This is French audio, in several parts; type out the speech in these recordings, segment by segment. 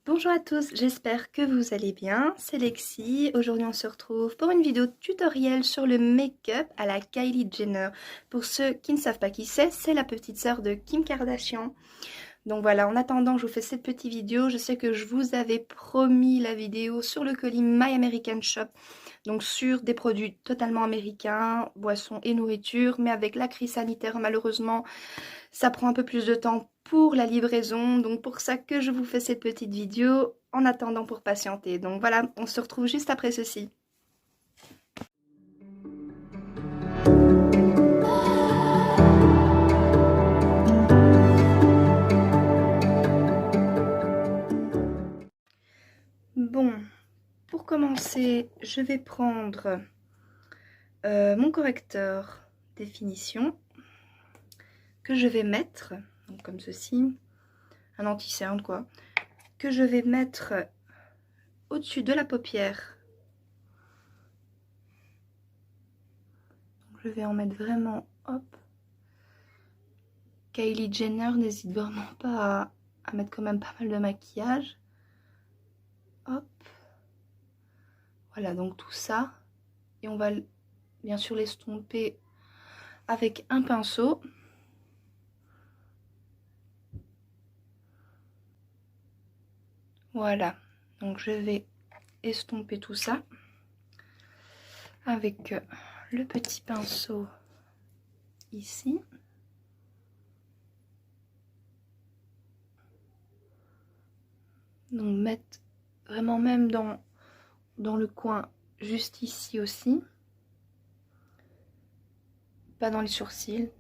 Bonjour à tous, j'espère que vous allez bien, c'est Lexi. Aujourd'hui on se retrouve pour une vidéo tutoriel sur le make-up à la Kylie Jenner. Pour ceux qui ne savent pas qui c'est la petite sœur de Kim Kardashian. Donc voilà, en attendant je vous fais cette petite vidéo. Je sais que je vous avais promis la vidéo sur le colis My American Shop. Donc sur des produits totalement américains, boissons et nourriture, mais avec la crise sanitaire malheureusement ça prend un peu plus de temps pour la livraison, donc pour ça que je vous fais cette petite vidéo en attendant pour patienter. Donc voilà, on se retrouve juste après ceci. Bon, pour commencer, je vais prendre mon correcteur définition que je vais mettre, donc comme ceci, un anti-cerne quoi, que je vais mettre au-dessus de la paupière. Donc, je vais en mettre vraiment, hop. Kylie Jenner n'hésite vraiment pas à mettre quand même pas mal de maquillage. Hop. Voilà, donc tout ça. Et on va bien sûr l'estomper avec un pinceau. Voilà, donc je vais estomper tout ça avec le petit pinceau ici. Donc mettre vraiment même dans le coin juste ici aussi. Pas dans les sourcils.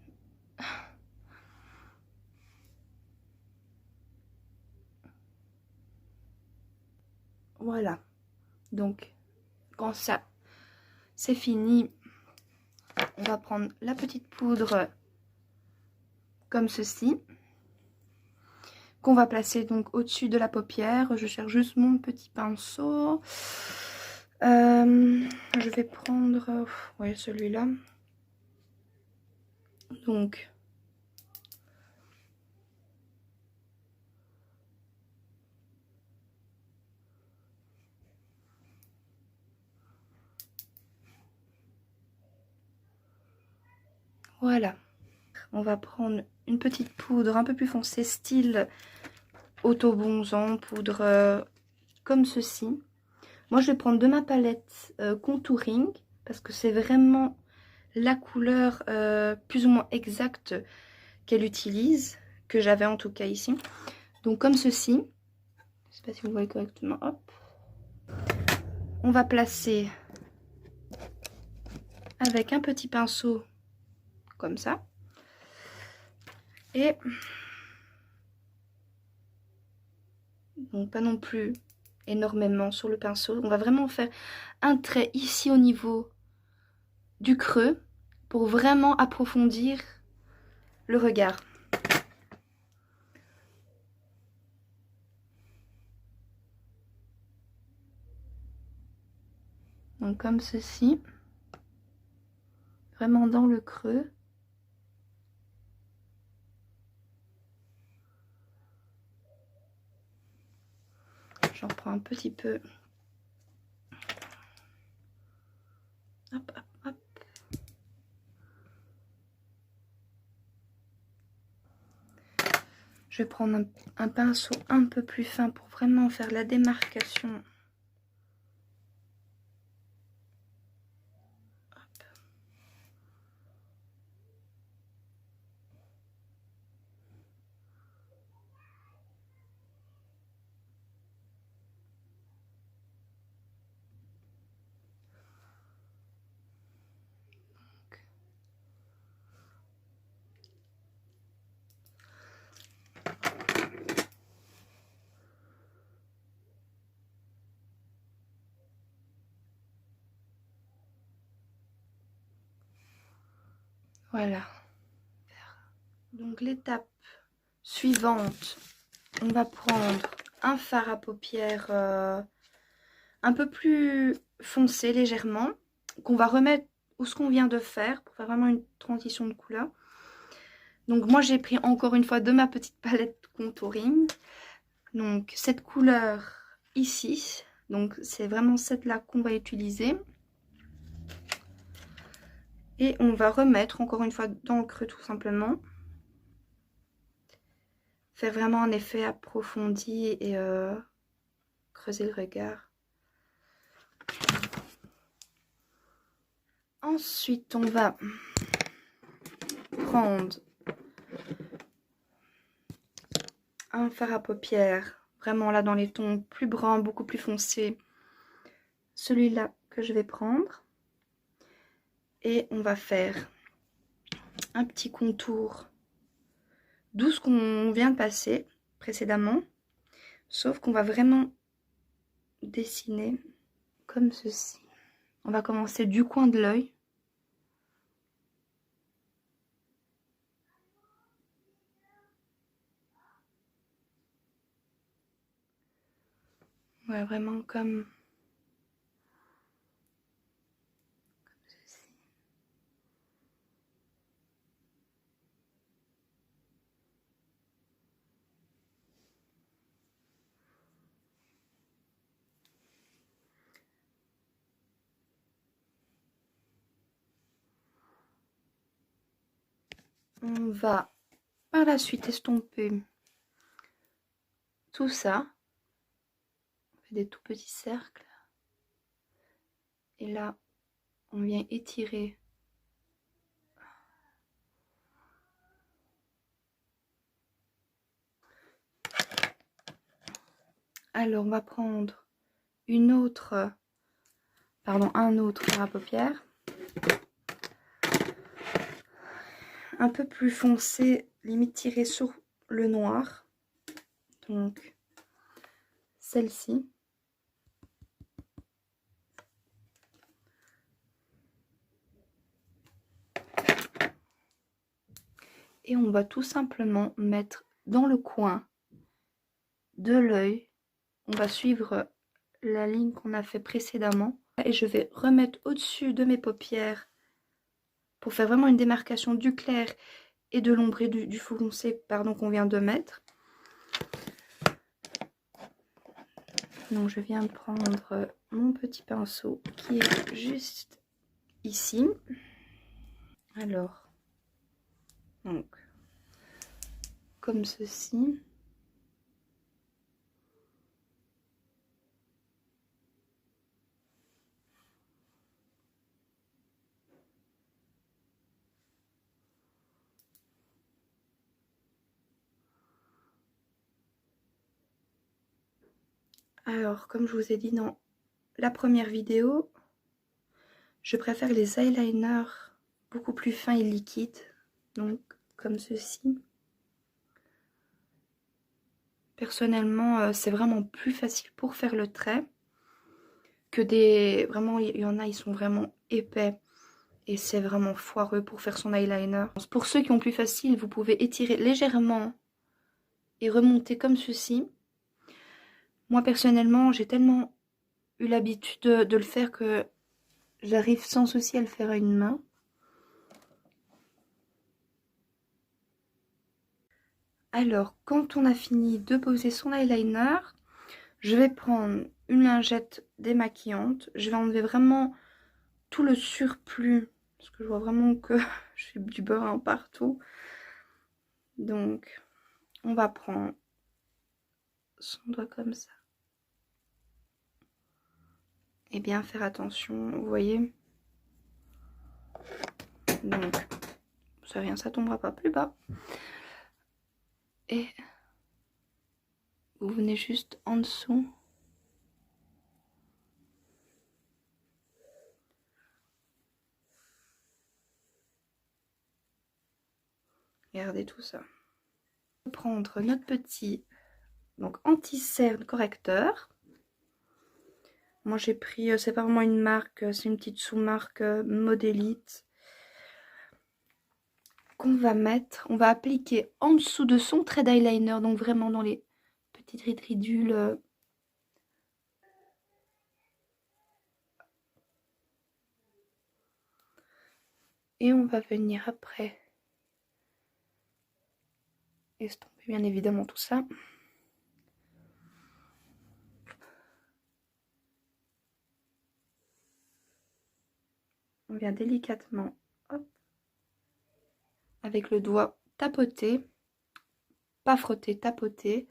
Voilà, donc quand ça c'est fini, on va prendre la petite poudre comme ceci, qu'on va placer donc au-dessus de la paupière. Je cherche juste mon petit pinceau. Je vais prendre ouais, celui-là. Donc voilà. On va prendre une petite poudre un peu plus foncée, style Autobronzant, poudre comme ceci. Moi, je vais prendre de ma palette Contouring, parce que c'est vraiment la couleur plus ou moins exacte qu'elle utilise, que j'avais en tout cas ici. Donc comme ceci. Je sais pas si vous voyez correctement. Hop. On va placer avec un petit pinceau comme ça. Et donc pas non plus énormément sur le pinceau. On va vraiment faire un trait ici au niveau du creux pour vraiment approfondir le regard. Donc comme ceci. Vraiment dans le creux. J'en prends un petit peu. Hop, hop, hop. Je vais prendre un pinceau un peu plus fin pour vraiment faire la démarcation. Hop. Voilà. Donc l'étape suivante, on va prendre un fard à paupières un peu plus foncé légèrement, qu'on va remettre où ce qu'on vient de faire pour faire vraiment une transition de couleur. Donc moi j'ai pris encore une fois de ma petite palette Contouring. Donc cette couleur ici, donc c'est vraiment cette là qu'on va utiliser. Et on va remettre encore une fois dans le creux tout simplement. Faire vraiment un effet approfondi et creuser le regard. Ensuite, on va prendre un fard à paupières, vraiment là dans les tons plus bruns, beaucoup plus foncés. Celui-là que je vais prendre. Et on va faire un petit contour d'où ce qu'on vient de passer précédemment. Sauf qu'on va vraiment dessiner comme ceci. On va commencer du coin de l'œil. Ouais, vraiment comme ceci. On va par la suite estomper tout ça. On fait des tout petits cercles. Et là, on vient étirer. Alors, on va prendre un autre fard à paupières. Un peu plus foncé, limite tiré sur le noir. Donc, celle-ci. Et on va tout simplement mettre dans le coin de l'œil. On va suivre la ligne qu'on a fait précédemment. Et je vais remettre au-dessus de mes paupières pour faire vraiment une démarcation du clair et de l'ombre et du foncé qu'on vient de mettre. Donc je viens de prendre mon petit pinceau qui est juste ici. Alors, donc, comme ceci. Alors, comme je vous ai dit dans la première vidéo, je préfère les eyeliners beaucoup plus fins et liquides, donc comme ceci. Personnellement, c'est vraiment plus facile pour faire le trait que des... Vraiment, il y en a, ils sont vraiment épais et c'est vraiment foireux pour faire son eyeliner. Pour ceux qui ont plus facile, vous pouvez étirer légèrement et remonter comme ceci. Moi, personnellement, j'ai tellement eu l'habitude de le faire que j'arrive sans souci à le faire à une main. Alors, quand on a fini de poser son eyeliner, je vais prendre une lingette démaquillante. Je vais enlever vraiment tout le surplus, parce que je vois vraiment que je fais du beurre partout. Donc, on va prendre son doigt comme ça. Et bien faire attention, vous voyez. Donc, ça rien, ça tombera pas plus bas. Et vous venez juste en dessous. Regardez tout ça. On va prendre notre petit anti-cerne correcteur. Moi j'ai pris, c'est pas vraiment une marque, c'est une petite sous-marque Modélite. Qu'on va mettre, on va appliquer en dessous de son trait d'eyeliner, donc vraiment dans les petites ridules. Et on va venir après estomper bien évidemment tout ça. on vient délicatement, hop, avec le doigt tapoter, pas frotter, tapoter.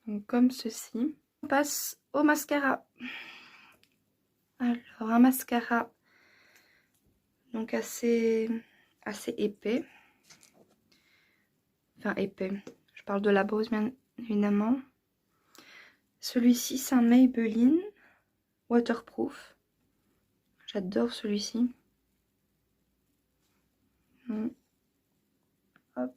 Donc comme ceci. On passe au mascara. Alors un mascara donc assez épais. Enfin épais. Je parle de la base bien évidemment. Celui-ci c'est un Maybelline waterproof. J'adore celui-ci. Hop.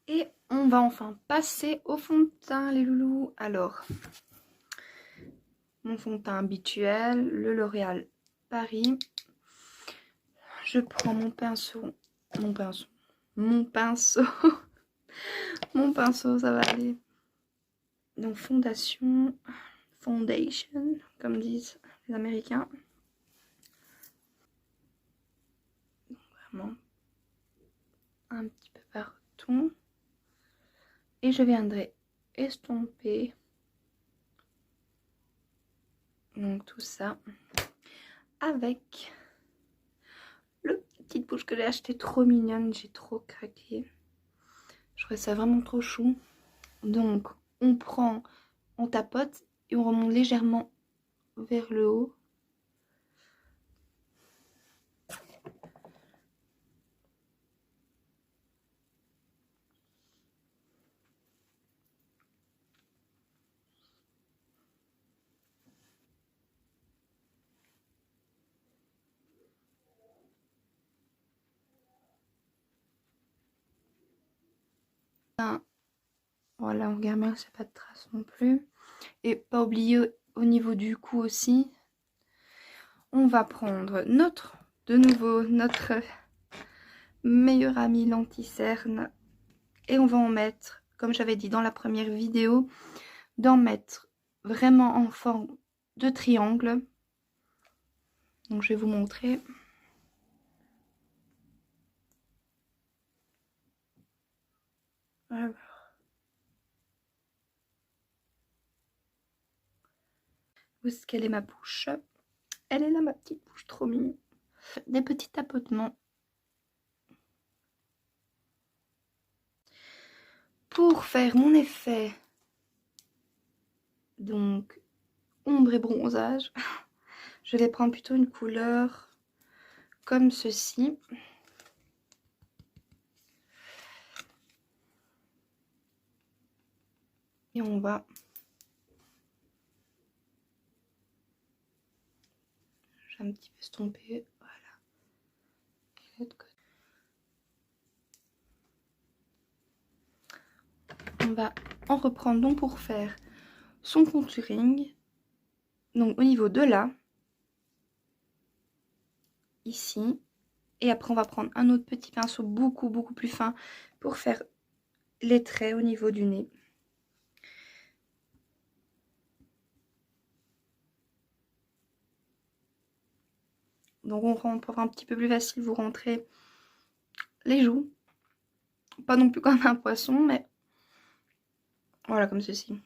Et on va enfin passer au fond de teint les loulous. Alors, mon fond de teint habituel, le L'Oréal Paris. Je prends mon pinceau, mon pinceau, mon pinceau, ça va aller. Donc foundation, comme disent les Américains. Vraiment un petit peu partout. Et je viendrai estomper donc tout ça avec le petite bouche que j'ai acheté trop mignonne, j'ai trop craqué. Je trouvais ça vraiment trop chou. Donc on prend, on tapote et on remonte légèrement vers le haut. Voilà, on regarde bien, c'est pas de traces non plus. Et pas oublier au niveau du cou aussi. On va prendre de nouveau notre meilleur ami l'anti-cerne. Et on va en mettre, comme j'avais dit dans la première vidéo, d'en mettre vraiment en forme de triangle. Donc je vais vous montrer. Voilà. Où est-ce qu'elle est ma bouche? Elle est là ma petite bouche trop mignonne. Des petits tapotements. Pour faire mon effet, donc ombre et bronzage, je vais prendre plutôt une couleur comme ceci. Et on va... J'ai un petit peu estompé, voilà. Et l'autre côté. On va en reprendre donc pour faire son contouring. Donc au niveau de là, ici. Et après on va prendre un autre petit pinceau beaucoup plus fin pour faire les traits au niveau du nez. Donc on rentre pour un petit peu plus facile, vous rentrez les joues. Pas non plus comme un poisson, mais voilà, comme ceci.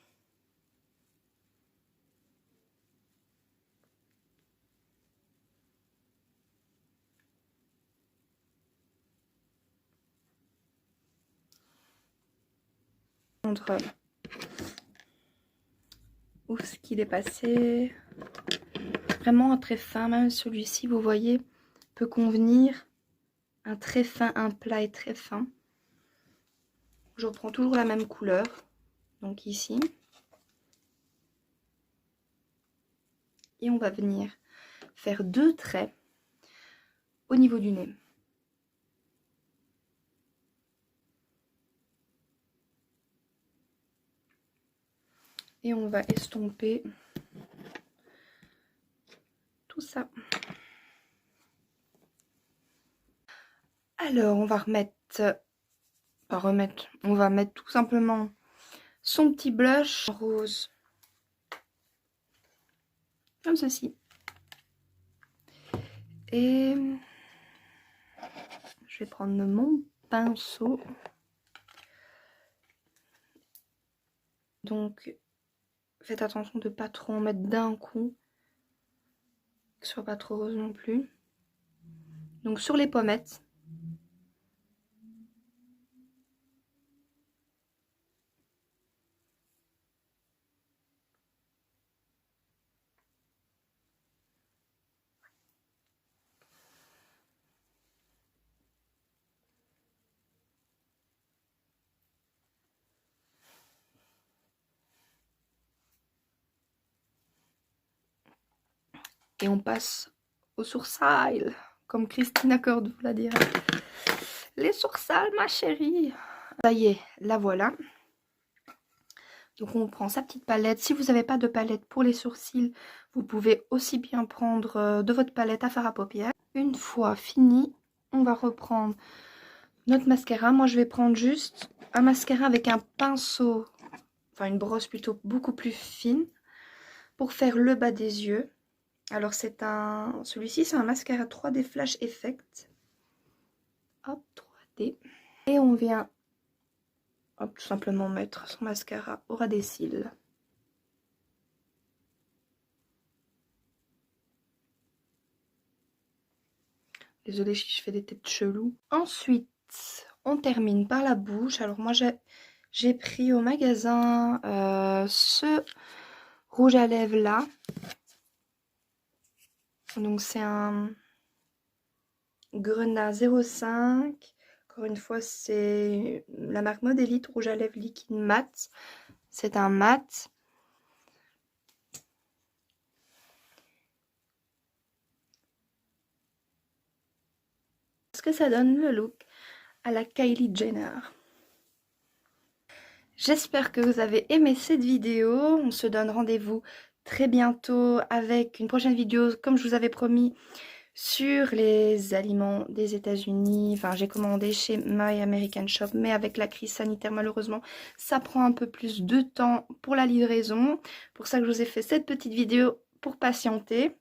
Où est-ce qu'il est passé? Vraiment un trait fin, même celui-ci, vous voyez, peut convenir. Un très fin, un plat et très fin. Je reprends toujours la même couleur, donc ici. Et on va venir faire deux traits au niveau du nez. Et on va estomper tout ça. Alors, on va on va mettre tout simplement son petit blush rose. Comme ceci. Et je vais prendre mon pinceau. Donc faites attention de pas trop en mettre d'un coup, que ce soit pas trop rose non plus. Donc sur les pommettes. Et on passe aux sourcils, comme Christina Corde vous la dirait. Les sourcils, ma chérie. Ça y est, la voilà. Donc on prend sa petite palette. Si vous n'avez pas de palette pour les sourcils, vous pouvez aussi bien prendre de votre palette à fard à paupières. Une fois fini, on va reprendre notre mascara. Moi je vais prendre juste un mascara avec un pinceau, enfin une brosse plutôt beaucoup plus fine, pour faire le bas des yeux. Alors celui-ci c'est un mascara 3D Flash Effect. Hop, 3D. Et on vient, hop, tout simplement mettre son mascara au ras des cils. Désolée si je fais des têtes cheloues. Ensuite, on termine par la bouche. Alors moi j'ai pris au magasin ce rouge à lèvres là. Donc c'est un Grenat 05. Encore une fois, c'est la marque Modélite rouge à lèvres liquide mat. C'est un mat. Ce que ça donne le look à la Kylie Jenner. J'espère que vous avez aimé cette vidéo. On se donne rendez-vous très bientôt avec une prochaine vidéo, comme je vous avais promis, sur les aliments des États-Unis. Enfin, j'ai commandé chez My American Shop, mais avec la crise sanitaire, malheureusement, ça prend un peu plus de temps pour la livraison. Pour ça que je vous ai fait cette petite vidéo pour patienter.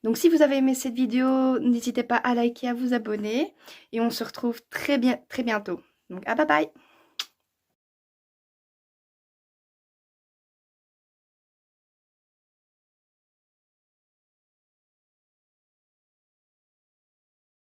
Donc, si vous avez aimé cette vidéo, n'hésitez pas à liker, à vous abonner. Et on se retrouve très bientôt. Donc, bye bye!